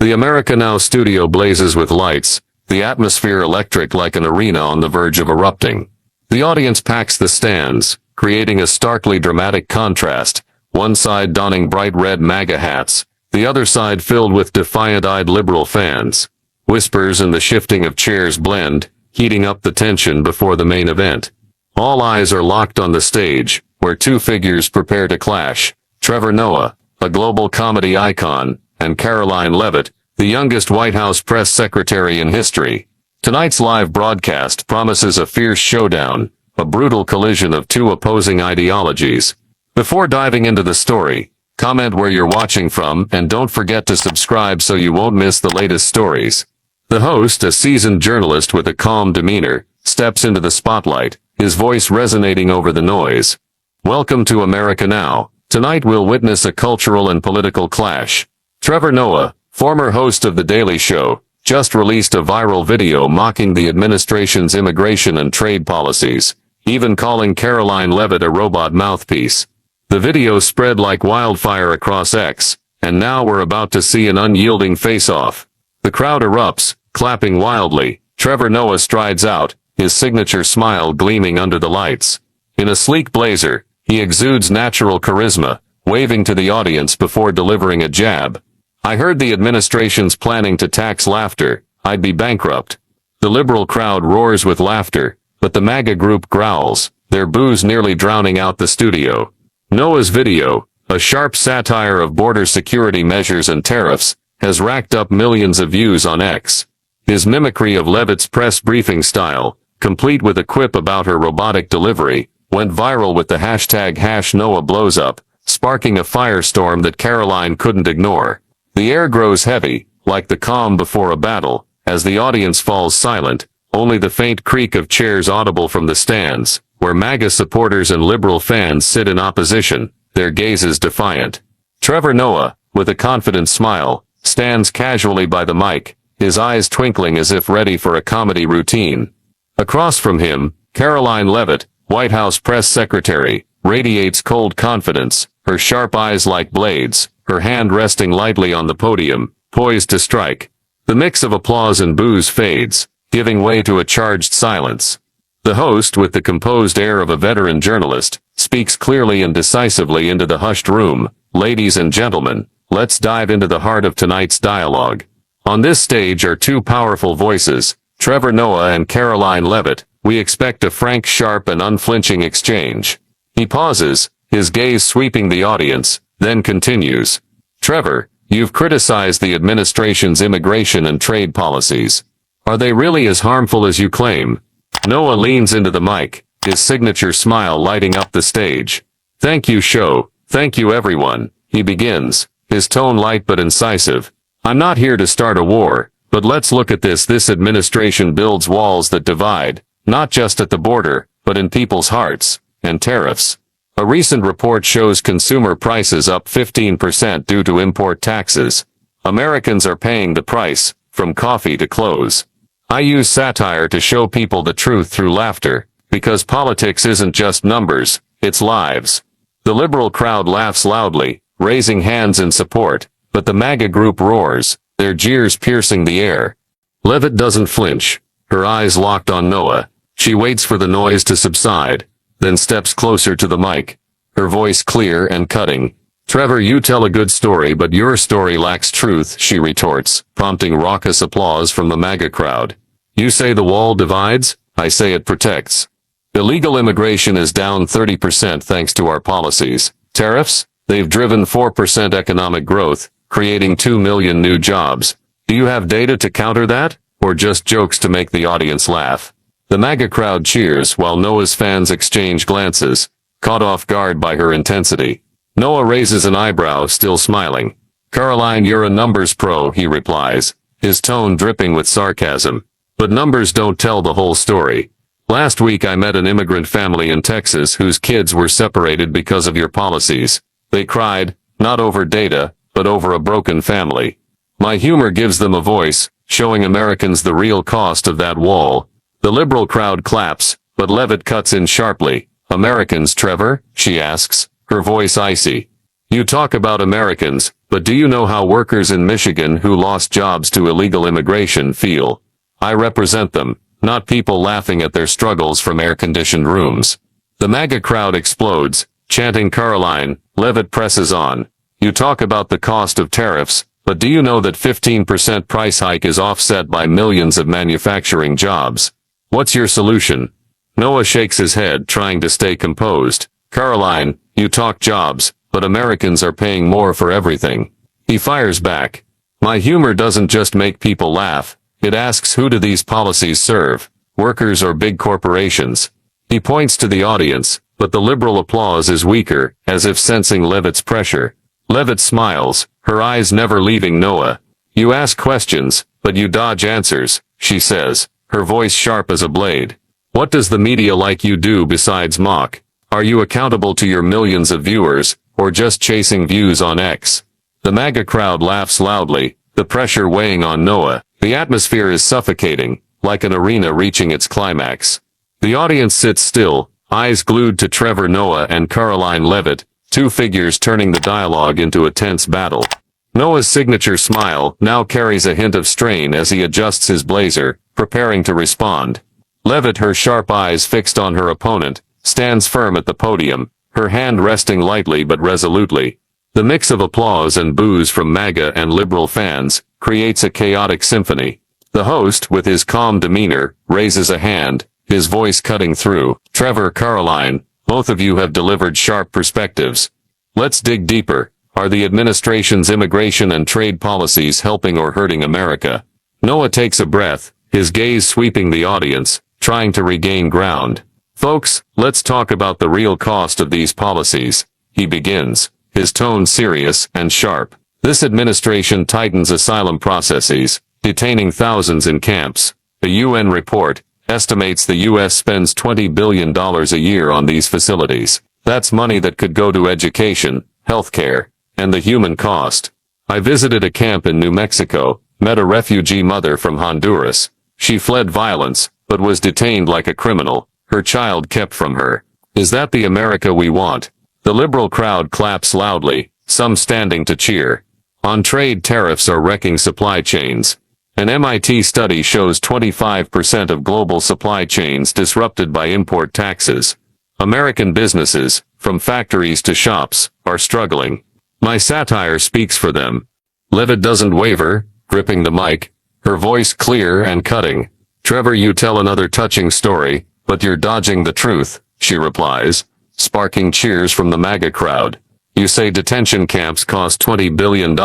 The America Now studio blazes with lights, the atmosphere electric like an arena on the verge of erupting. The audience packs the stands, creating a starkly dramatic contrast, one side donning bright red MAGA hats, the other side filled with defiant-eyed liberal fans. Whispers and the shifting of chairs blend, heating up the tension before the main event. All eyes are locked on the stage, where two figures prepare to clash: Trevor Noah, a global comedy icon, and Karoline Leavitt, the youngest White House press secretary in history. Tonight's live broadcast promises a fierce showdown, a brutal collision of two opposing ideologies. Before diving into the story, comment where you're watching from and don't forget to subscribe so you won't miss the latest stories. The host, a seasoned journalist with a calm demeanor, steps into the spotlight, his voice resonating over the noise. Welcome to America Now. Tonight we'll witness a cultural and political clash. Trevor Noah, former host of The Daily Show, just released a viral video mocking the administration's immigration and trade policies, even calling Karoline Leavitt a robot mouthpiece. The video spread like wildfire across X, and now we're about to see an unyielding face-off. The crowd erupts, clapping wildly. Trevor Noah strides out, his signature smile gleaming under the lights. In a sleek blazer, he exudes natural charisma, waving to the audience before delivering a jab. "I heard the administration's planning to tax laughter. I'd be bankrupt." The liberal crowd roars with laughter, but the MAGA group growls, their boos nearly drowning out the studio. Noah's video, a sharp satire of border security measures and tariffs, has racked up millions of views on X. His mimicry of Leavitt's press briefing style, complete with a quip about her robotic delivery, went viral with the hashtag #NoahBlowsUp, sparking a firestorm that Karoline couldn't ignore. The air grows heavy, like the calm before a battle, as the audience falls silent, only the faint creak of chairs audible from the stands, where MAGA supporters and liberal fans sit in opposition, their gazes defiant. Trevor Noah, with a confident smile, stands casually by the mic, his eyes twinkling as if ready for a comedy routine. Across from him, Karoline Leavitt, White House press secretary, radiates cold confidence, her sharp eyes like blades, her hand resting lightly on the podium, poised to strike. The mix of applause and boos fades, giving way to a charged silence. The host, with the composed air of a veteran journalist, speaks clearly and decisively into the hushed room. "Ladies and gentlemen, let's dive into the heart of tonight's dialogue. On this stage are two powerful voices, Trevor Noah and Karoline Leavitt. We expect a frank, sharp, and unflinching exchange." He pauses, his gaze sweeping the audience, then continues. "Trevor, you've criticized the administration's immigration and trade policies. Are they really as harmful as you claim?" Noah leans into the mic, his signature smile lighting up the stage. "Thank you, show. Thank you, everyone," he begins, his tone light but incisive. "I'm not here to start a war, but let's look at this. This administration builds walls that divide, not just at the border, but in people's hearts, and tariffs. A recent report shows consumer prices up 15% due to import taxes. Americans are paying the price, from coffee to clothes. I use satire to show people the truth through laughter, because politics isn't just numbers, it's lives." The liberal crowd laughs loudly, raising hands in support, but the MAGA group roars, their jeers piercing the air. Leavitt doesn't flinch, her eyes locked on Noah. She waits for the noise to subside, then steps closer to the mic, her voice clear and cutting. "Trevor, you tell a good story, but your story lacks truth," she retorts, prompting raucous applause from the MAGA crowd. "You say the wall divides, I say it protects. Illegal immigration is down 30% thanks to our policies. Tariffs? They've driven 4% economic growth, creating 2 million new jobs. Do you have data to counter that, or just jokes to make the audience laugh?" The MAGA crowd cheers while Noah's fans exchange glances, caught off guard by her intensity. Noah raises an eyebrow, still smiling. "Karoline, you're a numbers pro," he replies, his tone dripping with sarcasm. "But numbers don't tell the whole story. Last week I met an immigrant family in Texas whose kids were separated because of your policies. They cried, not over data, but over a broken family. My humor gives them a voice, showing Americans the real cost of that wall." The liberal crowd claps, but Leavitt cuts in sharply. "Americans, Trevor?" she asks, her voice icy. "You talk about Americans, But do you know how workers in Michigan who lost jobs to illegal immigration feel? I represent them, not people laughing at their struggles from air-conditioned rooms. The MAGA crowd explodes, chanting Karoline. Leavitt presses on. You talk about the cost of tariffs, but do you know that 15% price hike is offset by millions of manufacturing jobs? What's your solution? Noah shakes his head, trying to stay composed. Karoline, you talk jobs, but Americans are paying more for everything. He fires back. My humor doesn't just make people laugh, it asks, who do these policies serve? Workers or big corporations? He points to the audience, but the liberal applause is weaker, as if sensing Leavitt's pressure. Leavitt smiles, her eyes never leaving Noah. You ask questions, but you dodge answers, she says, her voice sharp as a blade. What does the media like you do besides mock? Are you accountable to your millions of viewers, or just chasing views on X? The MAGA crowd laughs loudly, the pressure weighing on Noah. The atmosphere is suffocating, like an arena reaching its climax. The audience sits still, eyes glued to Trevor Noah and Karoline Leavitt, two figures turning the dialogue into a tense battle. Noah's signature smile now carries a hint of strain as he adjusts his blazer, preparing to respond. Leavitt, her sharp eyes fixed on her opponent, stands firm at the podium, her hand resting lightly but resolutely. The mix of applause and boos from MAGA and liberal fans creates a chaotic symphony. The host, with his calm demeanor, raises a hand, his voice cutting through. Trevor, Karoline, both of you have delivered sharp perspectives. Let's dig deeper. Are the administration's immigration and trade policies helping or hurting America? Noah takes a breath, his gaze sweeping the audience, trying to regain ground. Folks, let's talk about the real cost of these policies. He begins, his tone serious and sharp. This administration tightens asylum processes, detaining thousands in camps. A UN report estimates the U.S. spends $20 billion a year on these facilities. That's money that could go to education, healthcare, and the human cost. I visited a camp in New Mexico, met a refugee mother from Honduras. She fled violence, but was detained like a criminal, her child kept from her. Is that the America we want? The liberal crowd claps loudly, some standing to cheer. On trade, tariffs are wrecking supply chains. An MIT study shows 25% of global supply chains disrupted by import taxes. American businesses, from factories to shops, are struggling. My satire speaks for them. Leavitt doesn't waver, gripping the mic, her voice clear and cutting. Trevor, you tell another touching story, but you're dodging the truth, she replies, sparking cheers from the MAGA crowd. You say detention camps cost $20 billion,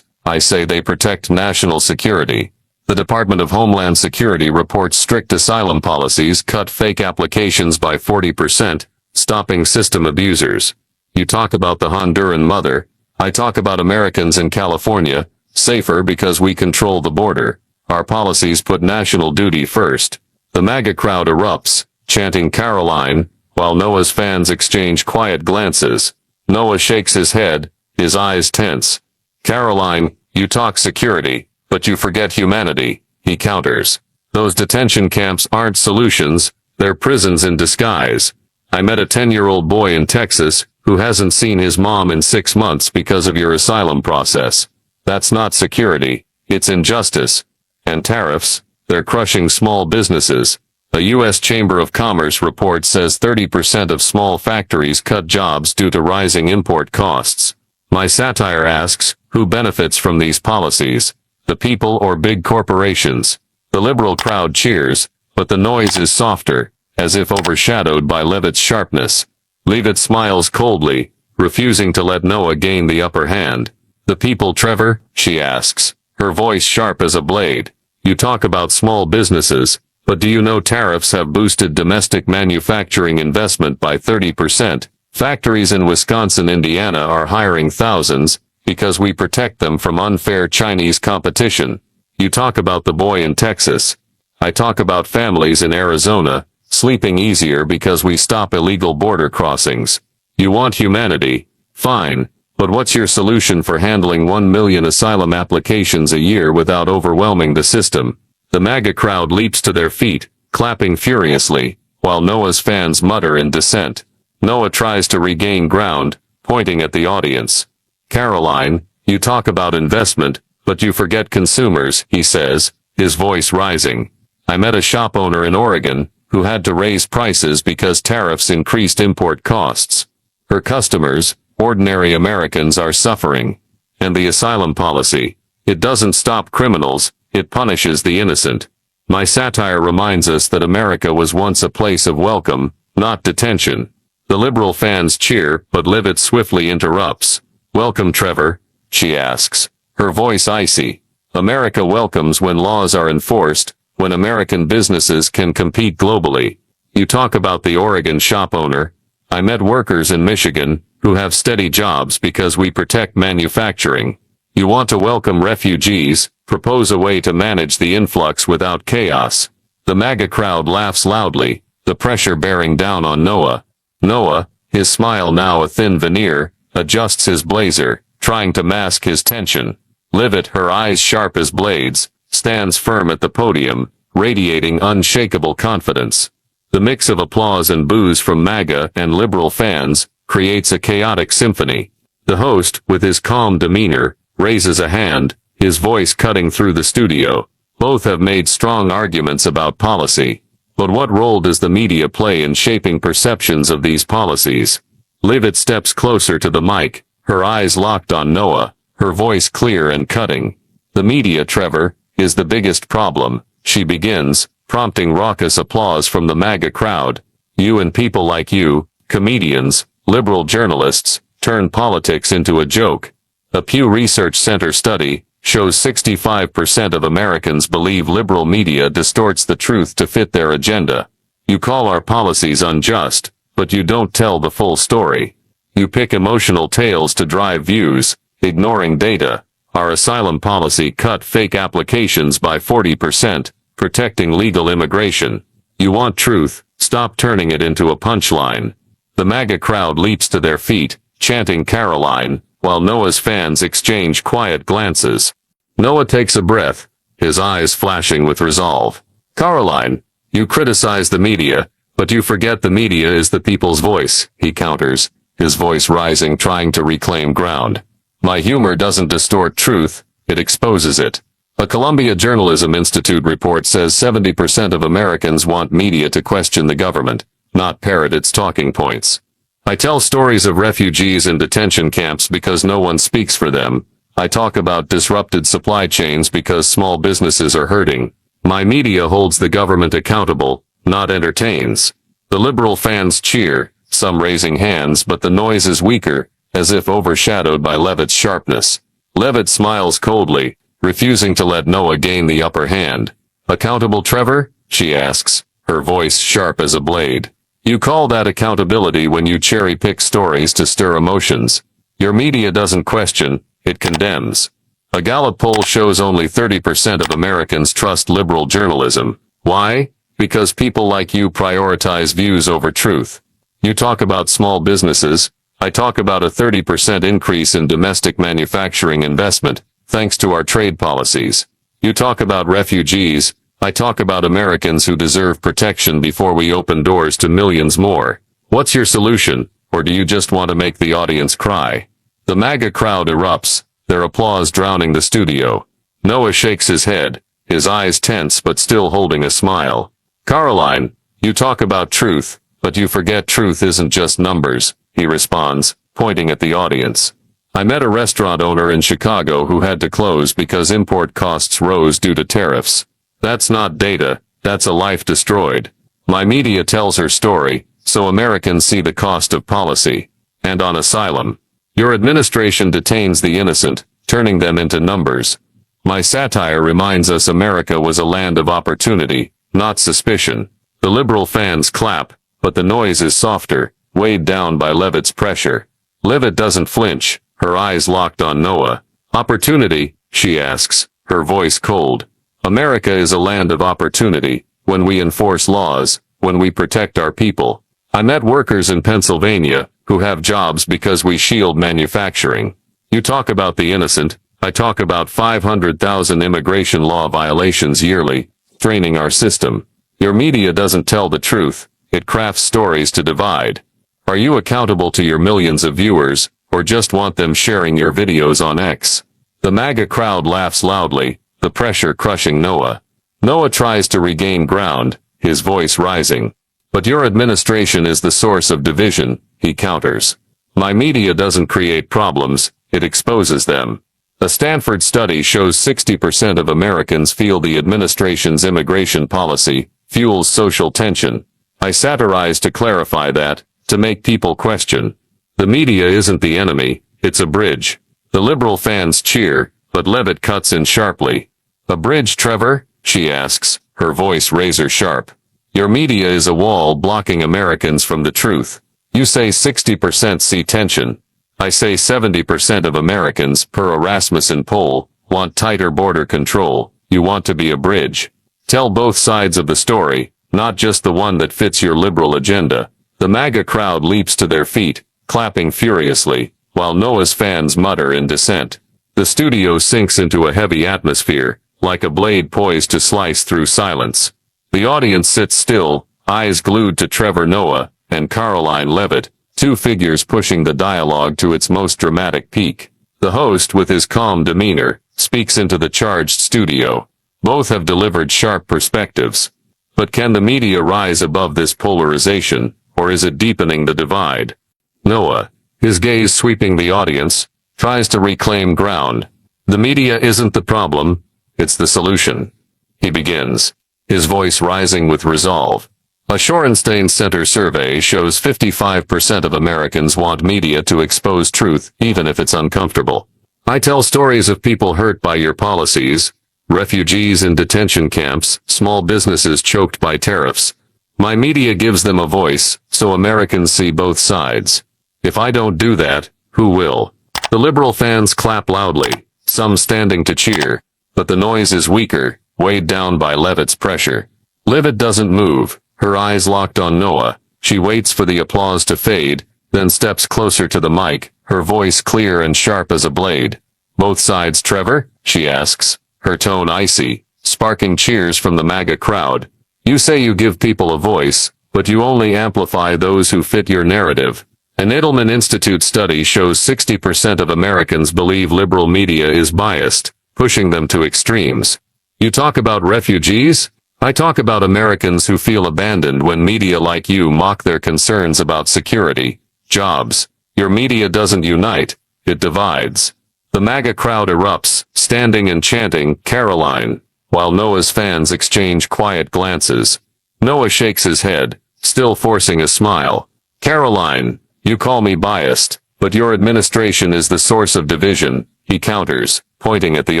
I say they protect national security. The Department of Homeland Security reports strict asylum policies cut fake applications by 40%, stopping system abusers. You talk about the Honduran mother, I talk about Americans in California, safer because we control the border. Our policies put national duty first. The MAGA crowd erupts, chanting Karoline, while Noah's fans exchange quiet glances. Noah shakes his head, his eyes tense. Karoline, you talk security, but you forget humanity, he counters. Those detention camps aren't solutions, they're prisons in disguise. I met a 10-year-old boy in Texas who hasn't seen his mom in 6 months because of your asylum process. That's not security, it's injustice. And tariffs, they're crushing small businesses. A U.S. Chamber of Commerce report says 30% of small factories cut jobs due to rising import costs. My satire asks, who benefits from these policies? The people or big corporations? The liberal crowd cheers, but the noise is softer, as if overshadowed by Leavitt's sharpness. Leavitt smiles coldly, refusing to let Noah gain the upper hand. The people, Trevor? She asks, her voice sharp as a blade. You talk about small businesses, but do you know tariffs have boosted domestic manufacturing investment by 30%? Factories in Wisconsin, Indiana are hiring thousands, because we protect them from unfair Chinese competition. You talk about the boy in Texas. I talk about families in Arizona, sleeping easier because we stop illegal border crossings. You want humanity? Fine, but what's your solution for handling 1 million asylum applications a year without overwhelming the system? The MAGA crowd leaps to their feet, clapping furiously, while Noah's fans mutter in dissent. Noah tries to regain ground, pointing at the audience. Karoline, You talk about investment, but you forget consumers, he says, his voice rising. I met a shop owner in Oregon who had to raise prices because tariffs increased import costs. Her customers, ordinary Americans, are suffering. And the asylum policy, it doesn't stop criminals, it punishes the innocent. My satire reminds us that America was once a place of welcome, not detention. The liberal fans cheer, but Leavitt swiftly interrupts. Welcome, Trevor, she asks, her voice icy. America welcomes when laws are enforced, when American businesses can compete globally. You talk about the Oregon shop owner. I met workers in Michigan who have steady jobs because we protect manufacturing. You want to welcome refugees, propose a way to manage the influx without chaos. The MAGA crowd laughs loudly, the pressure bearing down on Noah. Noah, his smile now a thin veneer, adjusts his blazer, trying to mask his tension. Leavitt, her eyes sharp as blades, stands firm at the podium, radiating unshakable confidence. The mix of applause and boos from MAGA and liberal fans creates a chaotic symphony. The host, with his calm demeanor, raises a hand, his voice cutting through the studio. Both have made strong arguments about policy. But what role does the media play in shaping perceptions of these policies? Leavitt steps closer to the mic, her eyes locked on Noah, her voice clear and cutting. The media, Trevor, is the biggest problem, she begins, prompting raucous applause from the MAGA crowd. You and people like you, comedians, liberal journalists, turn politics into a joke. A Pew Research Center study shows 65% of Americans believe liberal media distorts the truth to fit their agenda. You call our policies unjust, but you don't tell the full story. You pick emotional tales to drive views, ignoring data. Our asylum policy cut fake applications by 40%, protecting legal immigration. You want truth, stop turning it into a punchline. The MAGA crowd leaps to their feet, chanting Karoline, while Noah's fans exchange quiet glances. Noah takes a breath, his eyes flashing with resolve. Karoline, you criticize the media, but you forget the media is the people's voice, he counters, his voice rising, trying to reclaim ground. My humor doesn't distort truth, it exposes it. A Columbia Journalism Institute report says 70% of Americans want media to question the government, not parrot its talking points. I tell stories of refugees in detention camps because no one speaks for them. I talk about disrupted supply chains because small businesses are hurting. My media holds the government accountable, not entertains. The liberal fans cheer, some raising hands, but the noise is weaker, as if overshadowed by Leavitt's sharpness. Leavitt smiles coldly, refusing to let Noah gain the upper hand. Accountable, Trevor? She asks, her voice sharp as a blade. You call that accountability when you cherry-pick stories to stir emotions. Your media doesn't question, it condemns. A Gallup poll shows only 30% of Americans trust liberal journalism. Why? Because people like you prioritize views over truth. You talk about small businesses. I talk about a 30% increase in domestic manufacturing investment, thanks to our trade policies. You talk about refugees. I talk about Americans who deserve protection before we open doors to millions more. What's your solution, or do you just want to make the audience cry? The MAGA crowd erupts, their applause drowning the studio. Noah shakes his head, his eyes tense but still holding a smile. Karoline, you talk about truth, but you forget truth isn't just numbers, he responds, pointing at the audience. I met a restaurant owner in Chicago who had to close because import costs rose due to tariffs. That's not data, that's a life destroyed. My media tells her story, so Americans see the cost of policy. And on asylum, your administration detains the innocent, turning them into numbers. My satire reminds us America was a land of opportunity, not suspicion. The liberal fans clap, but the noise is softer, weighed down by Leavitt's pressure. Leavitt doesn't flinch, her eyes locked on Noah. Opportunity, she asks, her voice cold. America is a land of opportunity, when we enforce laws, when we protect our people. I met workers in Pennsylvania, who have jobs because we shield manufacturing. You talk about the innocent, I talk about 500,000 immigration law violations yearly, straining our system. Your media doesn't tell the truth, it crafts stories to divide. Are you accountable to your millions of viewers, or just want them sharing your videos on X? The MAGA crowd laughs loudly, the pressure crushing Noah. Noah tries to regain ground, his voice rising. But your administration is the source of division, he counters. My media doesn't create problems, it exposes them. A Stanford study shows 60% of Americans feel the administration's immigration policy fuels social tension. I satirize to clarify that, to make people question. The media isn't the enemy, it's a bridge. The liberal fans cheer, but Leavitt cuts in sharply. A bridge, Trevor? She asks, her voice razor sharp. Your media is a wall blocking Americans from the truth. You say 60% see tension. I say 70% of Americans, per a Rasmussen poll, want tighter border control. You want to be a bridge. Tell both sides of the story, not just the one that fits your liberal agenda. The MAGA crowd leaps to their feet, clapping furiously, while Noah's fans mutter in dissent. The studio sinks into a heavy atmosphere, like a blade poised to slice through silence. The audience sits still, eyes glued to Trevor Noah and Karoline Leavitt, two figures pushing the dialogue to its most dramatic peak. The host, with his calm demeanor, speaks into the charged studio. Both have delivered sharp perspectives. But can the media rise above this polarization, or is it deepening the divide? Noah, his gaze sweeping the audience, tries to reclaim ground. The media isn't the problem, it's the solution. He begins, his voice rising with resolve. A Shorenstein Center survey shows 55% of Americans want media to expose truth, even if it's uncomfortable. I tell stories of people hurt by your policies, refugees in detention camps, small businesses choked by tariffs. My media gives them a voice, so Americans see both sides. If I don't do that, who will? The liberal fans clap loudly, some standing to cheer, but the noise is weaker, weighed down by Leavitt's pressure. Leavitt doesn't move, her eyes locked on Noah. She waits for the applause to fade, then steps closer to the mic, her voice clear and sharp as a blade. Both sides, Trevor? She asks, her tone icy, sparking cheers from the MAGA crowd. You say you give people a voice, but you only amplify those who fit your narrative. An Edelman Institute study shows 60% of Americans believe liberal media is biased, pushing them to extremes. You talk about refugees? I talk about Americans who feel abandoned when media like you mock their concerns about security, jobs. Your media doesn't unite, it divides. The MAGA crowd erupts, standing and chanting, Karoline, while Noah's fans exchange quiet glances. Noah shakes his head, still forcing a smile. Karoline, you call me biased, but your administration is the source of division, he counters, pointing at the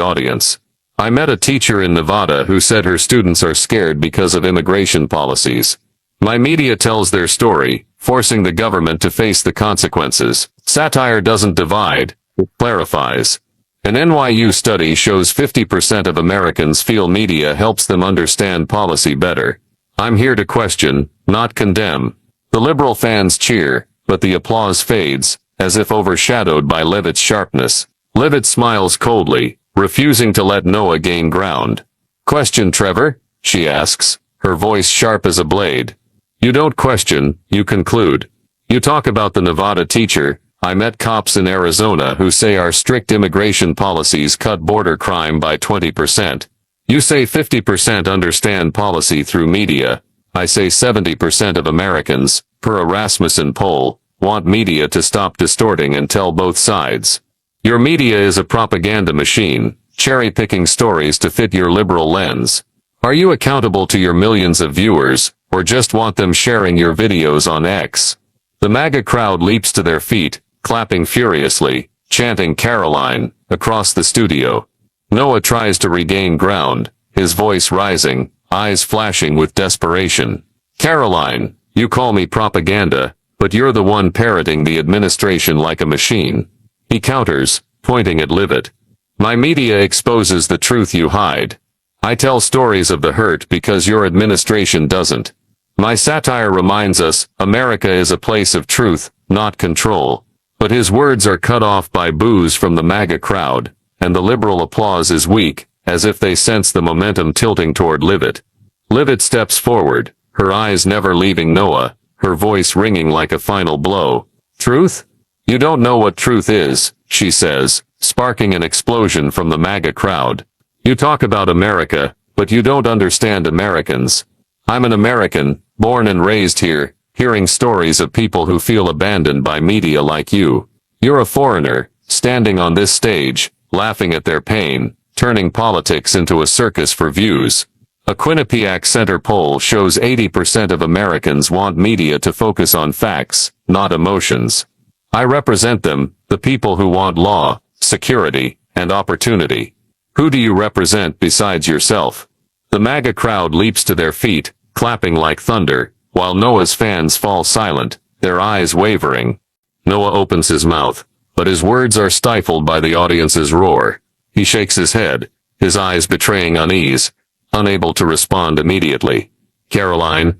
audience. I met a teacher in Nevada who said her students are scared because of immigration policies. My media tells their story, forcing the government to face the consequences. Satire doesn't divide, it clarifies. An NYU study shows 50% of Americans feel media helps them understand policy better. I'm here to question, not condemn. The liberal fans cheer, but the applause fades, as if overshadowed by Leavitt's sharpness. Leavitt smiles coldly, refusing to let Noah gain ground. Question, Trevor? She asks, her voice sharp as a blade. You don't question, you conclude. You talk about the Nevada teacher. I met cops in Arizona who say our strict immigration policies cut border crime by 20%. You say 50% understand policy through media. I say 70% of Americans, per a Rasmussen poll, want media to stop distorting and tell both sides. Your media is a propaganda machine, cherry-picking stories to fit your liberal lens. Are you accountable to your millions of viewers, or just want them sharing your videos on X? The MAGA crowd leaps to their feet, clapping furiously, chanting Karoline, across the studio. Noah tries to regain ground, his voice rising, eyes flashing with desperation. Karoline, you call me propaganda, but you're the one parroting the administration like a machine. He counters, pointing at Leavitt. My media exposes the truth you hide. I tell stories of the hurt because your administration doesn't. My satire reminds us, America is a place of truth, not control. But his words are cut off by boos from the MAGA crowd, and the liberal applause is weak, as if they sense the momentum tilting toward Leavitt. Leavitt steps forward, her eyes never leaving Noah, her voice ringing like a final blow. Truth? You don't know what truth is, she says, sparking an explosion from the MAGA crowd. You talk about America, but you don't understand Americans. I'm an American, born and raised here, hearing stories of people who feel abandoned by media like you. You're a foreigner, standing on this stage, laughing at their pain, turning politics into a circus for views. A Quinnipiac Center poll shows 80% of Americans want media to focus on facts, not emotions. I represent them, the people who want law, security, and opportunity. Who do you represent besides yourself? The MAGA crowd leaps to their feet, clapping like thunder, while Noah's fans fall silent, their eyes wavering. Noah opens his mouth, but his words are stifled by the audience's roar. He shakes his head, his eyes betraying unease, unable to respond immediately. Karoline.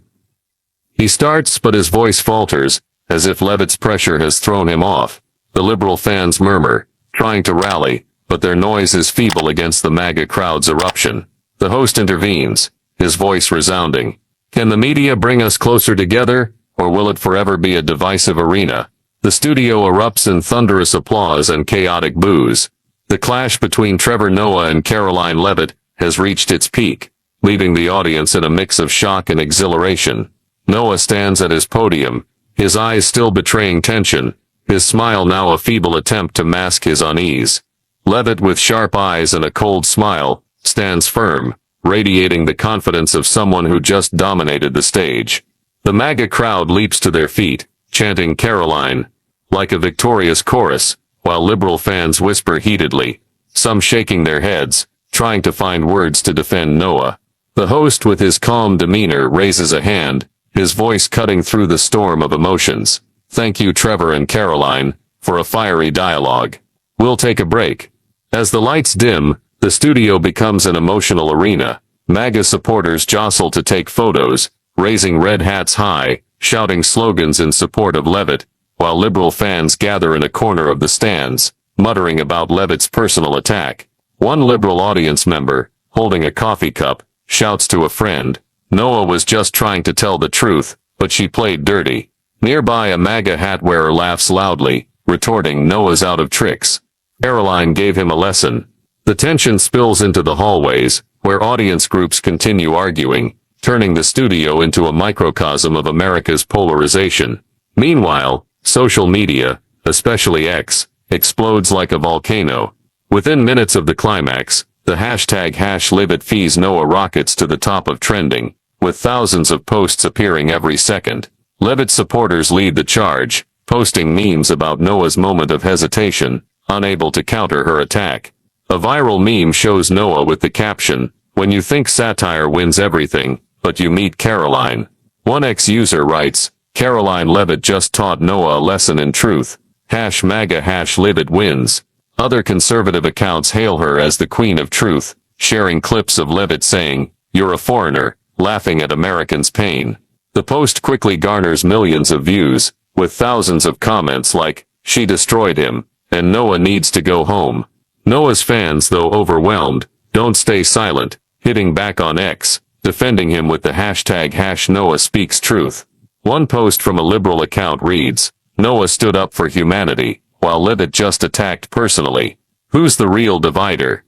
He starts, but his voice falters, as if Leavitt's pressure has thrown him off. The liberal fans murmur, trying to rally, but their noise is feeble against the MAGA crowd's eruption. The host intervenes, his voice resounding. Can the media bring us closer together, or will it forever be a divisive arena? The studio erupts in thunderous applause and chaotic boos. The clash between Trevor Noah and Karoline Leavitt has reached its peak, leaving the audience in a mix of shock and exhilaration. Noah stands at his podium, his eyes still betraying tension, his smile now a feeble attempt to mask his unease. Leavitt, with sharp eyes and a cold smile, stands firm, radiating the confidence of someone who just dominated the stage. The MAGA crowd leaps to their feet, chanting Karoline, like a victorious chorus, while liberal fans whisper heatedly, some shaking their heads, trying to find words to defend Noah. The host, with his calm demeanor, raises a hand, his voice cutting through the storm of emotions. Thank you, Trevor and Karoline, for a fiery dialogue. We'll take a break. As the lights dim, the studio becomes an emotional arena. MAGA supporters jostle to take photos, raising red hats high, shouting slogans in support of Leavitt, while liberal fans gather in a corner of the stands, muttering about Leavitt's personal attack. One liberal audience member, holding a coffee cup, shouts to a friend, Noah was just trying to tell the truth, but she played dirty. Nearby, a MAGA hat wearer laughs loudly, retorting, Noah's out of tricks. Karoline gave him a lesson. The tension spills into the hallways, where audience groups continue arguing, turning the studio into a microcosm of America's polarization. Meanwhile, social media, especially X, explodes like a volcano. Within minutes of the climax, the hashtag #Leavitt fees Noah rockets to the top of trending, with thousands of posts appearing every second. Leavitt supporters lead the charge, posting memes about Noah's moment of hesitation, unable to counter her attack. A viral meme shows Noah with the caption, when you think satire wins everything, but you meet Karoline. One X-user writes, Karoline Leavitt just taught Noah a lesson in truth. #MAGA #Leavitt wins. Other conservative accounts hail her as the queen of truth, sharing clips of Leavitt saying, you're a foreigner, laughing at Americans' pain. The post quickly garners millions of views, with thousands of comments like, she destroyed him, and Noah needs to go home. Noah's fans, though overwhelmed, don't stay silent, hitting back on X, defending him with the hashtag #NoahSpeaksTruth. One post from a liberal account reads, Noah stood up for humanity, while Leavitt just attacked personally. Who's the real divider?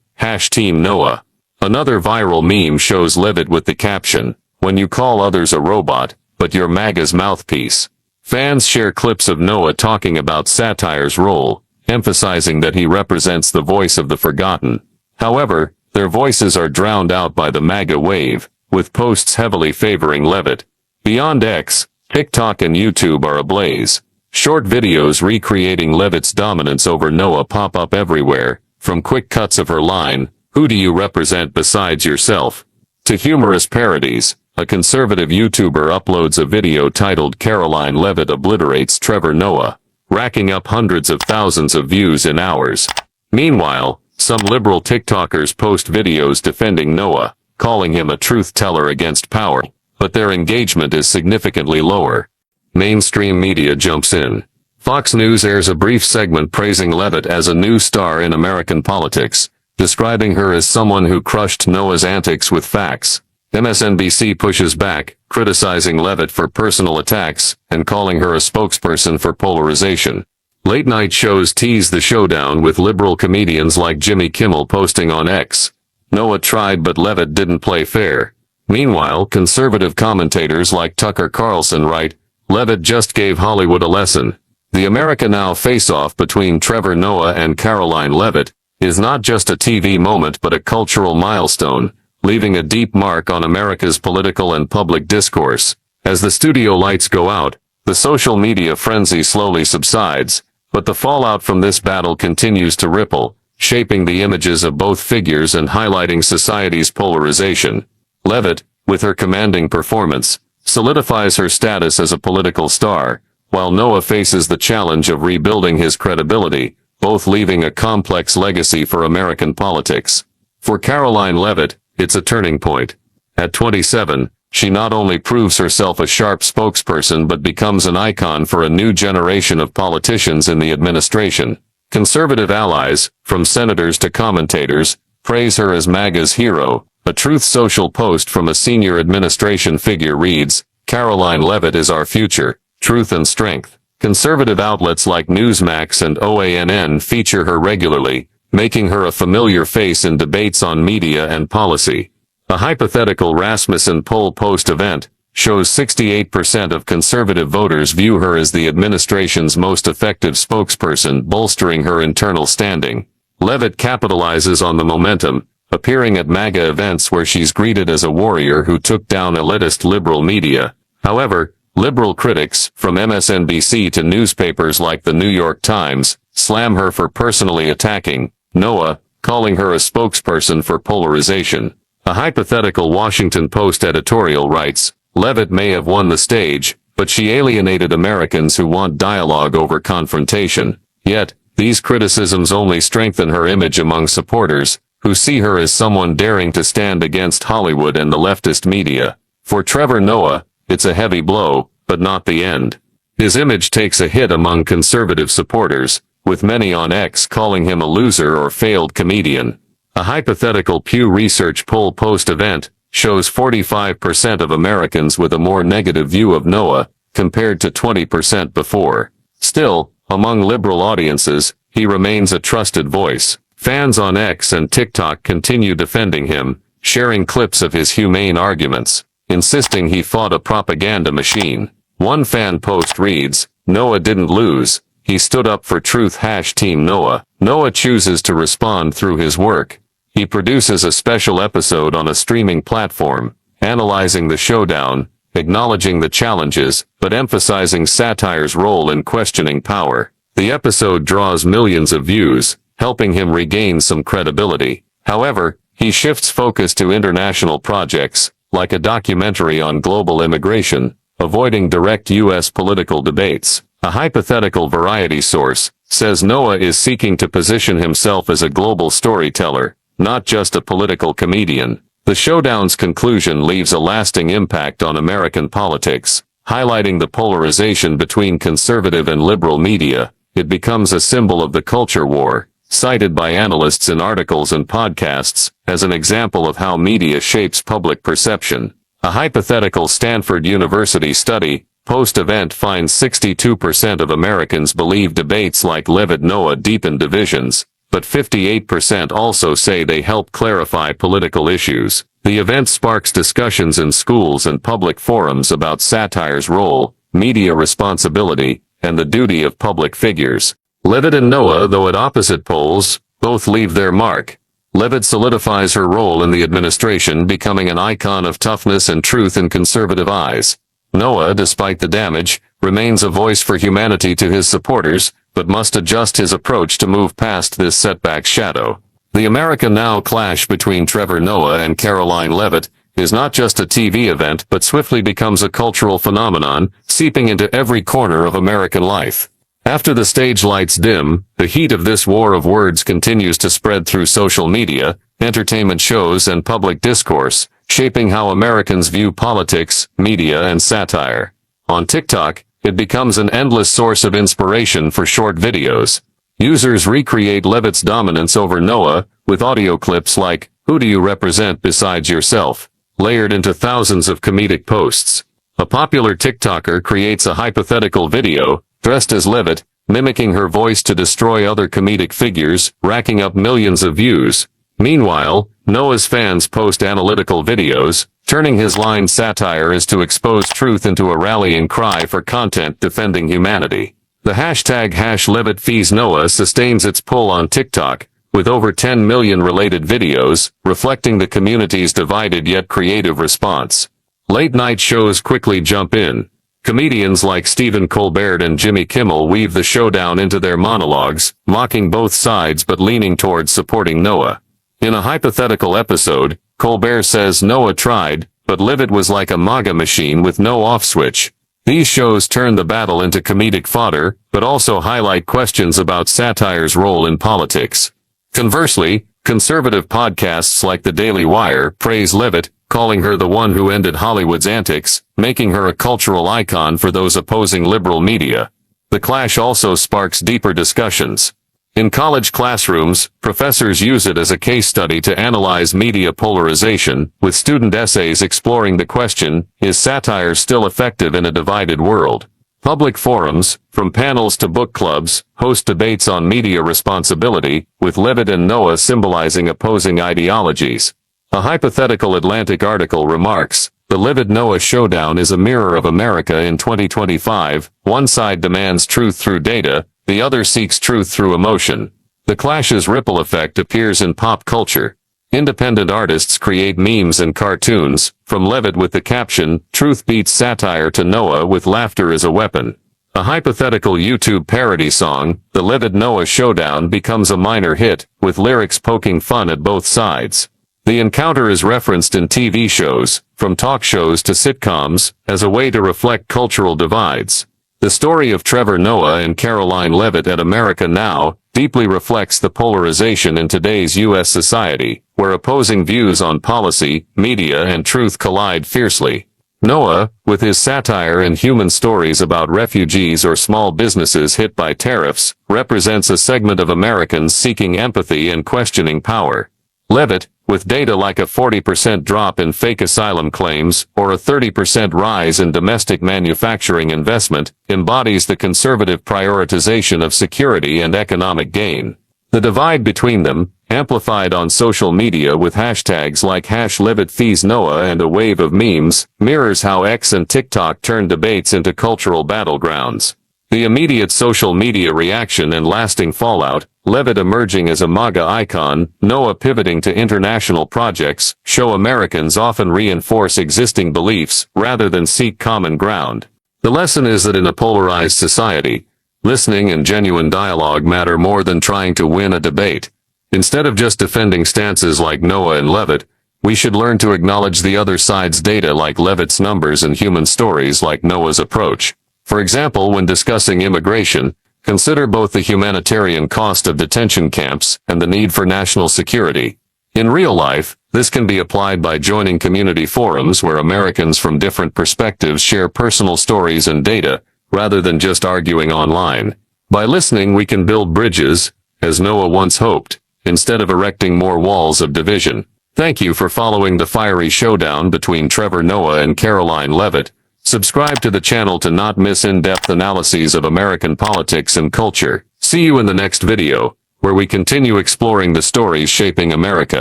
#Team Noah. Another viral meme shows Leavitt with the caption, when you call others a robot, but you're MAGA's mouthpiece. Fans share clips of Noah talking about satire's role, emphasizing that he represents the voice of the forgotten. However, their voices are drowned out by the MAGA wave, with posts heavily favoring Leavitt. Beyond X, TikTok and YouTube are ablaze. Short videos recreating Leavitt's dominance over Noah pop up everywhere, from quick cuts of her line, who do you represent besides yourself, to humorous parodies. A conservative YouTuber uploads a video titled Karoline Leavitt obliterates Trevor Noah, racking up hundreds of thousands of views in hours. Meanwhile, some liberal TikTokers post videos defending Noah, calling him a truth teller against power, but their engagement is significantly lower. Mainstream media jumps in. Fox News airs a brief segment praising Leavitt as a new star in American politics, describing her as someone who crushed Noah's antics with facts. MSNBC pushes back, criticizing Leavitt for personal attacks and calling her a spokesperson for polarization. Late-night shows tease the showdown with liberal comedians like Jimmy Kimmel posting on X. Noah tried but Leavitt didn't play fair. Meanwhile, conservative commentators like Tucker Carlson write, Leavitt just gave Hollywood a lesson. The America Now face-off between Trevor Noah and Karoline Leavitt is not just a TV moment but a cultural milestone, leaving a deep mark on America's political and public discourse. As the studio lights go out, the social media frenzy slowly subsides, but the fallout from this battle continues to ripple, shaping the images of both figures and highlighting society's polarization. Leavitt, with her commanding performance, solidifies her status as a political star, while Noah faces the challenge of rebuilding his credibility, both leaving a complex legacy for American politics. For Karoline Leavitt, it's a turning point. At 27, she not only proves herself a sharp spokesperson but becomes an icon for a new generation of politicians in the administration. Conservative allies, from senators to commentators, praise her as MAGA's hero. A Truth Social post from a senior administration figure reads, Karoline Leavitt is our future, truth and strength. Conservative outlets like Newsmax and OANN feature her regularly, making her a familiar face in debates on media and policy. A hypothetical Rasmussen poll post-event shows 68% of conservative voters view her as the administration's most effective spokesperson, bolstering her internal standing. Leavitt capitalizes on the momentum, appearing at MAGA events where she's greeted as a warrior who took down elitist liberal media. However, liberal critics, from MSNBC to newspapers like the New York Times, slam her for personally attacking Noah, calling her a spokesperson for polarization. A hypothetical Washington Post editorial writes, Leavitt may have won the stage, but she alienated Americans who want dialogue over confrontation. Yet, these criticisms only strengthen her image among supporters, who see her as someone daring to stand against Hollywood and the leftist media. For Trevor Noah, it's a heavy blow, but not the end. His image takes a hit among conservative supporters, with many on X calling him a loser or failed comedian. A hypothetical Pew Research poll post-event shows 45% of Americans with a more negative view of Noah, compared to 20% before. Still, among liberal audiences, he remains a trusted voice. Fans on X and TikTok continue defending him, sharing clips of his humane arguments, insisting he fought a propaganda machine. One fan post reads, Noah didn't lose, he stood up for truth #Team Noah. Noah chooses to respond through his work. He produces a special episode on a streaming platform, analyzing the showdown, acknowledging the challenges, but emphasizing satire's role in questioning power. The episode draws millions of views, helping him regain some credibility. However, he shifts focus to international projects, like a documentary on global immigration, avoiding direct U.S. political debates. A hypothetical Variety source says Noah is seeking to position himself as a global storyteller, not just a political comedian. The showdown's conclusion leaves a lasting impact on American politics, highlighting the polarization between conservative and liberal media. It becomes a symbol of the culture war, cited by analysts in articles and podcasts, as an example of how media shapes public perception. A hypothetical Stanford University study, post-event finds 62% of Americans believe debates like Leavitt-Noah deepen divisions, but 58% also say they help clarify political issues. The event sparks discussions in schools and public forums about satire's role, media responsibility, and the duty of public figures. Leavitt and Noah, though at opposite poles, both leave their mark. Leavitt solidifies her role in the administration, becoming an icon of toughness and truth in conservative eyes. Noah, despite the damage, remains a voice for humanity to his supporters, but must adjust his approach to move past this setback shadow. The America Now clash between Trevor Noah and Karoline Leavitt is not just a TV event but swiftly becomes a cultural phenomenon, seeping into every corner of American life. After the stage lights dim, the heat of this war of words continues to spread through social media, entertainment shows, and public discourse, shaping how Americans view politics, media, and satire. On TikTok, it becomes an endless source of inspiration for short videos. Users recreate Leavitt's dominance over Noah, with audio clips like, "Who do you represent besides yourself?" layered into thousands of comedic posts. A popular TikToker creates a hypothetical video, dressed as Leavitt, mimicking her voice to destroy other comedic figures, racking up millions of views. Meanwhile, Noah's fans post analytical videos, turning his line satire as to expose truth into a rallying cry for content defending humanity. The hashtag #LeavittFeesNoah sustains its pull on TikTok, with over 10 million related videos, reflecting the community's divided yet creative response. Late-night shows quickly jump in. Comedians like Stephen Colbert and Jimmy Kimmel weave the showdown into their monologues, mocking both sides but leaning towards supporting Noah. In a hypothetical episode, Colbert says Noah tried, but Leavitt was like a MAGA machine with no off switch. These shows turn the battle into comedic fodder, but also highlight questions about satire's role in politics. Conversely, conservative podcasts like The Daily Wire praise Leavitt, calling her the one who ended Hollywood's antics, making her a cultural icon for those opposing liberal media. The clash also sparks deeper discussions. In college classrooms, professors use it as a case study to analyze media polarization, with student essays exploring the question, is satire still effective in a divided world? Public forums, from panels to book clubs, host debates on media responsibility, with Leavitt and Noah symbolizing opposing ideologies. A hypothetical Atlantic article remarks, the Leavitt-Noah showdown is a mirror of America in 2025, one side demands truth through data, the other seeks truth through emotion. The clash's ripple effect appears in pop culture. Independent artists create memes and cartoons, from Leavitt with the caption, "Truth beats satire," to Noah with "Laughter is a weapon." A hypothetical YouTube parody song, the Leavitt-Noah showdown, becomes a minor hit, with lyrics poking fun at both sides. The encounter is referenced in TV shows, from talk shows to sitcoms, as a way to reflect cultural divides. The story of Trevor Noah and Karoline Leavitt at America Now deeply reflects the polarization in today's U.S. society, where opposing views on policy, media, and truth collide fiercely. Noah, with his satire and human stories about refugees or small businesses hit by tariffs, represents a segment of Americans seeking empathy and questioning power. Leavitt, with data like a 40% drop in fake asylum claims or a 30% rise in domestic manufacturing investment, embodies the conservative prioritization of security and economic gain. The divide between them, amplified on social media with hashtags like #LeavittFeesNoah and a wave of memes, mirrors how X and TikTok turn debates into cultural battlegrounds. The immediate social media reaction and lasting fallout, Leavitt emerging as a MAGA icon, Noah pivoting to international projects, show Americans often reinforce existing beliefs rather than seek common ground. The lesson is that in a polarized society, listening and genuine dialogue matter more than trying to win a debate. Instead of just defending stances like Noah and Leavitt, we should learn to acknowledge the other side's data like Leavitt's numbers and human stories like Noah's approach. For example, when discussing immigration, consider both the humanitarian cost of detention camps and the need for national security. In real life, this can be applied by joining community forums where Americans from different perspectives share personal stories and data, rather than just arguing online. By listening, we can build bridges, as Noah once hoped, instead of erecting more walls of division. Thank you for following the fiery showdown between Trevor Noah and Karoline Leavitt. Subscribe to the channel to not miss in-depth analyses of American politics and culture. See you in the next video, where we continue exploring the stories shaping America.